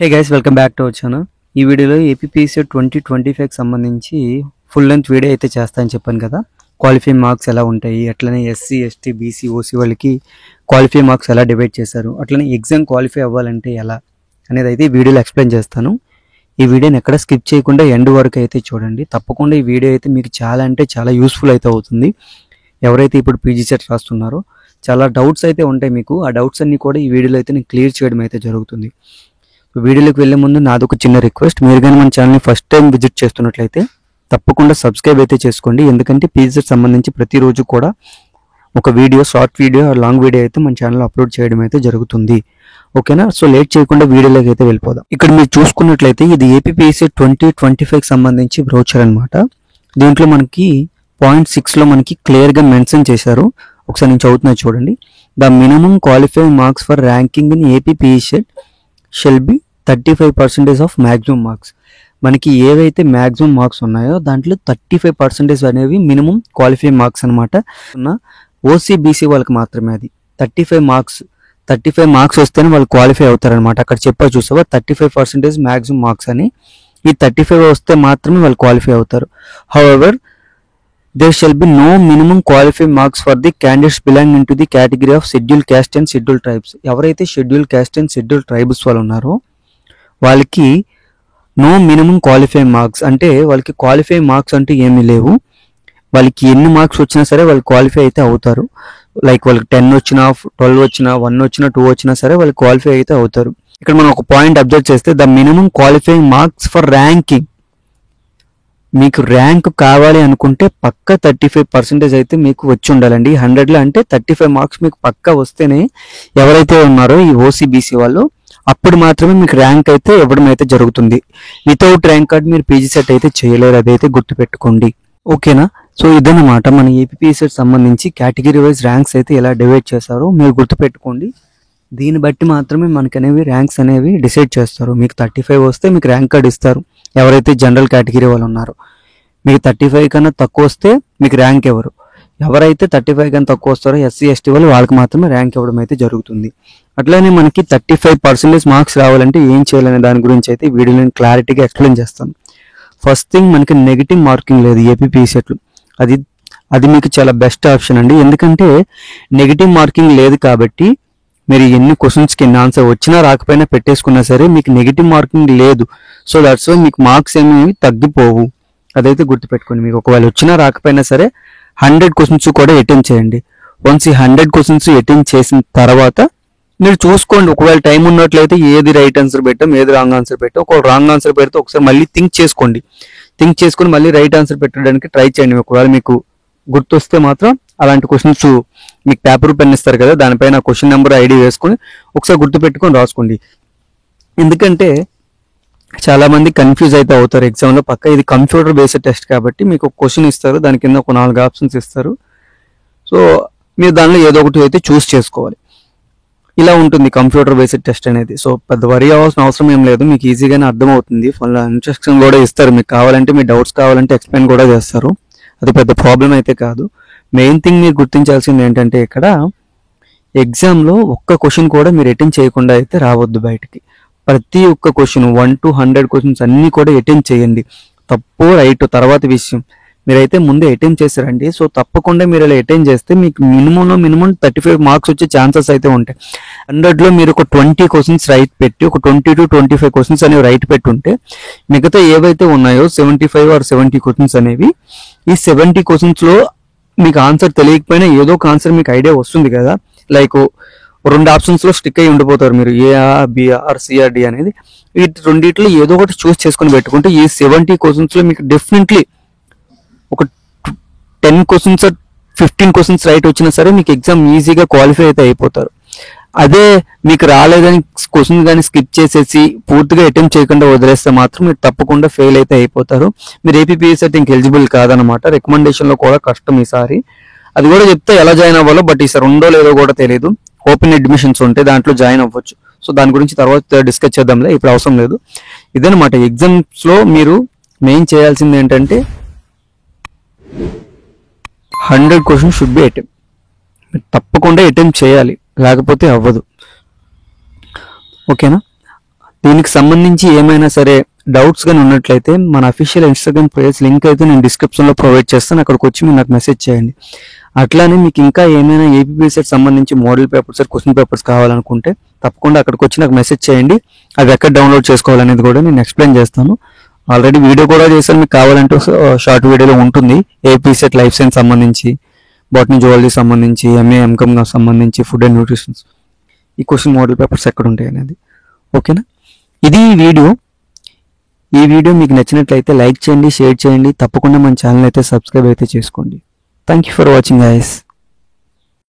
Hey guys, welcome back to our channel. ఈ వీడియోలో APPSC 2025 కి సంబంధించి ఫుల్ లెంత్ వీడియో అయితే చేస్తానని చెప్పాను కదా. క్వాలిఫైయింగ్ మార్క్స్ ఎలా ఉంటాయి, అట్లనే ఎస్సీ ఎస్టీ బీసీ ఓసీ వాళ్ళకి క్వాలిఫైయింగ్ మార్క్స్ ఎలా డివైడ్ చేశారు, అట్లనే ఎగ్జామ్ క్వాలిఫై అవ్వాలంటే ఎలా అనేది అయితే ఈ వీడియోలో ఎక్స్ప్లెయిన్ చేస్తాను. ఈ వీడియోని ఎక్కడ స్కిప్ చేయకుండా ఎండ్ వరకు అయితే చూడండి. తప్పకుండా ఈ వీడియో అయితే మీకు చాలా అంటే చాలా యూస్ఫుల్ అయితే అవుతుంది. ఎవరైతే ఇప్పుడు పీజీ సెట్ రాస్తున్నారో చాలా డౌట్స్ అయితే ఉంటాయి మీకు. ఆ డౌట్స్ అన్ని కూడా ఈ వీడియోలో అయితే నేను క్లియర్ చేయడం అయితే జరుగుతుంది. వీడియోలోకి వెళ్ళే ముందు నాదొక చిన్న రిక్వెస్ట్, మీరు కానీ మన ఛానల్ని ఫస్ట్ టైం విజిట్ చేస్తున్నట్లయితే తప్పకుండా సబ్స్క్రైబ్ అయితే చేసుకోండి. ఎందుకంటే పీజీకి సంబంధించి ప్రతిరోజు కూడా ఒక video, short video, long video అయితే మన ఛానల్లో అప్లోడ్ చేయడం అయితే జరుగుతుంది. ఓకేనా? సో లేట్ చేయకుండా వీడియోలోకి అయితే వెళ్ళిపోదాం. ఇక్కడ మీరు చూసుకున్నట్లయితే ఇది ఏపీపీఎస్సీ 2025కి సంబంధించి బ్రౌచర్ అనమాట. దీంట్లో మనకి పాయింట్ 6లో మనకి క్లియర్గా మెన్షన్ చేశారు. ఒకసారి నేను చదువుతున్నా చూడండి. The minimum qualifying marks for ranking in APPSC shall be 35% of maximum marks. మనకి ఏవైతే మ్యాక్సిమం మార్క్స్ ఉన్నాయో దాంట్లో 35% అనేవి మినిమం క్వాలిఫైయింగ్ మార్క్స్ అనమాట. ఓసీ బీసీ వాళ్ళకి మాత్రమే అది 35 మార్క్స్ వస్తేనే వాళ్ళు క్వాలిఫై అవుతారనమాట. అక్కడ చెప్పా చూసావా 35% మ్యాక్సిమం మార్క్స్ అని. ఈ 35 వస్తే మాత్రమే వాళ్ళు క్వాలిఫై అవుతారు. However there shall be no minimum qualifying marks for the candidates belonging to the category of scheduled caste and scheduled tribes. ఎవరైతే schedule caste and schedule tribes వాళ్ళు ఉన్నారో వాళ్ళకి నో మినిమం క్వాలిఫైయింగ్ మార్క్స్, అంటే వాళ్ళకి qualifying marks అంటూ ఏమీ లేవు. వాళ్ళకి ఎన్ని మార్క్స్ వచ్చినా సరే వాళ్ళు క్వాలిఫై అయితే అవుతారు. లైక్ వాళ్ళకి 10 వచ్చినా, 12 వచ్చినా, 1 వచ్చినా, 2 వచ్చినా సరే వాళ్ళు క్వాలిఫై అయితే అవుతారు. ఇక్కడ మనం ఒక పాయింట్ అబ్జర్వ్ చేస్తే the minimum qualifying marks for ranking, మీకు ర్యాంక్ కావాలి అనుకుంటే పక్క 35% అయితే మీకు వచ్చి ఉండాలండి. 100లో అంటే 35 మార్క్స్ మీకు పక్కా వస్తేనే ఎవరైతే ఉన్నారో ఈ ఓసీబీసీ వాళ్ళు అప్పుడు మాత్రమే మీకు ర్యాంక్ అయితే ఇవ్వడం అయితే జరుగుతుంది. వితౌట్ ర్యాంక్ కార్డ్ మీరు పీజీ సెట్ అయితే చేయలేరు, అదైతే గుర్తుపెట్టుకోండి. ఓకేనా? సో ఇదన్నమాట మన ఏపీపీఎస్సీ సంబంధించి కేటగిరీ వైజ్ ర్యాంక్స్ అయితే ఎలా డివైడ్ చేశారో మీరు గుర్తుపెట్టుకోండి. దీన్ని బట్టి మాత్రమే మనకి అనేవి ర్యాంక్స్ అనేవి డిసైడ్ చేస్తారు. మీకు 35 వస్తే మీకు ర్యాంక్ కార్డ్ ఇస్తారు ఎవరైతే జనరల్ కేటగిరీ వాళ్ళు ఉన్నారో. మీకు 35 కన్నా తక్కువ వస్తే మీకు ర్యాంక్ ఎవరు, ఎవరైతే 35 కన్నా తక్కువ వస్తారో ఎస్సీ ఎస్టీ వాళ్ళు వాళ్ళకి మాత్రమే ర్యాంక్ ఇవ్వడం అయితే జరుగుతుంది. అట్లనే మనకి 35% మార్క్స్ రావాలంటే ఏం చేయాలనే దాని గురించి అయితే వీడియోలో నేను క్లారిటీగా ఎక్స్ప్లెయిన్ చేస్తాను. ఫస్ట్ థింగ్, మనకి నెగిటివ్ మార్కింగ్ లేదు ఏపీపీఎస్సీలో. అది మీకు చాలా బెస్ట్ ఆప్షన్ అండి. ఎందుకంటే నెగిటివ్ మార్కింగ్ లేదు కాబట్టి మీరు ఎన్ని క్వశ్చన్స్కి ఎన్ని ఆన్సర్ వచ్చినా రాకపోయినా పెట్టేసుకున్నా సరే మీకు నెగిటివ్ మార్కింగ్ లేదు. సో దట్స్ వై మీకు మార్క్స్ ఏమి తగ్గిపోవు, అదైతే గుర్తుపెట్టుకోండి. మీకు ఒకవేళ వచ్చినా రాకపోయినా సరే 100 క్వశ్చన్స్ కూడా అటెంప్ట్ చేయండి. వన్స్ ఈ 100 క్వశ్చన్స్ అటెంప్ట్ చేసిన తర్వాత మీరు చూసుకోండి, ఒకవేళ టైం ఉన్నట్లయితే ఏది రైట్ ఆన్సర్ పెట్టాం, ఏది రాంగ్ ఆన్సర్ పెట్టాం. ఒకవేళ రాంగ్ ఆన్సర్ పెడితే ఒకసారి మళ్ళీ థింక్ చేసుకొని మళ్ళీ రైట్ ఆన్సర్ పెట్టడానికి ట్రై చేయండి. ఒకవేళ మీకు గుర్తొస్తే మాత్రం అలాంటి క్వశ్చన్స్ మీకు పేపర్ పెన్ ఇస్తారు కదా, దానిపైన క్వశ్చన్ నెంబర్ ఐడి వేసుకొని ఒకసారి గుర్తుపెట్టుకొని రాసుకోండి. ఎందుకంటే చాలా మంది కన్ఫ్యూజ్ అయితే అవుతారు ఎగ్జామ్లో. పక్క ఇది కంప్యూటర్ బేస్డ్ టెస్ట్ కాబట్టి మీకు ఒక క్వశ్చన్ ఇస్తారు, దాని కింద ఒక 4 ఆప్షన్స్ ఇస్తారు. సో మీరు దానిలో ఏదో ఒకటి అయితే చూస్ చేసుకోవాలి. ఇలా ఉంటుంది కంప్యూటర్ బేస్డ్ టెస్ట్ అనేది. సో పెద్ద వరీ అవ్వాల్సిన అవసరం ఏం లేదు, మీకు ఈజీగానే అర్థమవుతుంది. ఫుల్ ఇన్స్ట్రక్షన్ కూడా ఇస్తారు, మీకు కావాలంటే మీ డౌట్స్ కావాలంటే ఎక్స్ప్లెయిన్ కూడా చేస్తారు. అది పెద్ద ప్రాబ్లం అయితే కాదు. మెయిన్ థింగ్ మీరు గుర్తించాల్సింది ఏంటంటే ఇక్కడ ఎగ్జామ్లో ఒక్క క్వశ్చన్ కూడా మీరు అటెంప్ట్ చేయకుండా అయితే రావద్దు బయటికి. ప్రతి ఒక్క క్వశ్చన్ 1 to 100 క్వశ్చన్స్ అన్నీ కూడా అటెంప్ట్ చేయండి. తప్పు రైట్ తర్వాత విషయం, మీరైతే ముందే అటెంప్ట్ చేశారండి. సో తప్పకుండా మీరు ఇలా అటెంప్ట్ చేస్తే మీకు మినిమం 35 మార్క్స్ వచ్చే ఛాన్సెస్ అయితే ఉంటాయి. 100లో మీరు ఒక 20 క్వశ్చన్స్ రైట్ పెట్టి ఒక 20 to 25 క్వశ్చన్స్ అనేవి రైట్ పెట్టి ఉంటే మిగతా ఏవైతే ఉన్నాయో 75 or 70 క్వశ్చన్స్ అనేవి, ఈ 70 క్వశ్చన్స్లో మీకు ఆన్సర్ తెలియకపోయినా ఏదో ఒక ఆన్సర్ మీకు ఐడియా వస్తుంది కదా. లైక్ 2 ఆప్షన్స్లో స్టిక్ అయ్యి ఉండిపోతారు మీరు, ఏఆర్ బిఆర్ సిఆర్ డి అనేది. ఈ రెండిట్లో ఏదో ఒకటి చూస్ చేసుకొని పెట్టుకుంటే ఈ 70 క్వశ్చన్స్లో మీకు డెఫినెట్లీ ఒక 10 క్వశ్చన్స్ 15 క్వశ్చన్స్ రైట్ వచ్చినా సరే మీకు ఎగ్జామ్ ఈజీగా క్వాలిఫై అయితే అయిపోతారు. అదే మీకు రాలేదని క్వశ్చన్ కానీ స్కిప్ చేసేసి పూర్తిగా అటెంప్ట్ చేయకుండా వదిలేస్తే మాత్రం మీరు తప్పకుండా ఫెయిల్ అయితే అయిపోతారు. మీరు ఏపీపీఎస్సీ సెట్టింగ్కి ఎలిజిబుల్ కాదనమాట. రికమెండేషన్లో కూడా కష్టం ఈసారి. అది కూడా చెప్తే ఎలా జాయిన్ అవ్వాలో, బట్ ఈసారి ఉందో లేదో కూడా తెలియదు. ఓపెన్ అడ్మిషన్స్ ఉంటే దాంట్లో జాయిన్ అవ్వచ్చు. సో దాని గురించి తర్వాత డిస్కస్ చేద్దాంలే, ఇప్పుడు అవసరం లేదు. ఇదనమాట, ఎగ్జామ్స్లో మీరు మెయిన్ చేయాల్సింది ఏంటంటే 100 క్వశ్చన్స్ షుడ్ బి అటెంప్ట్. మీరు తప్పకుండా అటెంప్ట్ చేయాలి, లేకపోతే అవ్వదు. ఓకేనా? దీనికి సంబంధించి ఏమైనా సరే డౌట్స్ కానీ ఉన్నట్లయితే మన అఫీషియల్ ఇన్స్టాగ్రామ్ పేజ్ లింక్ అయితే నేను డిస్క్రిప్షన్లో ప్రొవైడ్ చేస్తాను. అక్కడికి వచ్చి మీరు నాకు మెసేజ్ చేయండి. అట్లానే మీకు ఇంకా ఏమైనా ఏపీపీఎస్సీ సంబంధించి మోడల్ పేపర్స్, క్వశ్చన్ పేపర్స్ కావాలనుకుంటే తప్పకుండా అక్కడికి వచ్చి నాకు మెసేజ్ చేయండి. అవి ఎక్కడ డౌన్లోడ్ చేసుకోవాలనేది కూడా నేను ఎక్స్ప్లెయిన్ చేస్తాను. ఆల్రెడీ వీడియో కూడా చేశాను, మీకు కావాలంటే షార్ట్ వీడియోలో ఉంటుంది. ఏపీసెట్ లైఫ్ సైన్స్ సంబంధించి, బాటనీ జువాలజీ సంబంధించి, ఎంఏ ఎంకామ్ సంబంధించి, ఫుడ్ అండ్ న్యూట్రిషన్స్ ఈ క్వశ్చన్ మోడల్ పేపర్స్ ఎక్కడ ఉంటాయి అనేది. ఓకేనా? ఇది ఈ వీడియో మీకు నచ్చినట్లయితే లైక్ చేయండి, షేర్ చేయండి. తప్పకుండా మన ఛానల్ అయితే సబ్స్క్రైబ్ అయితే చేసుకోండి. Thank you for watching guys.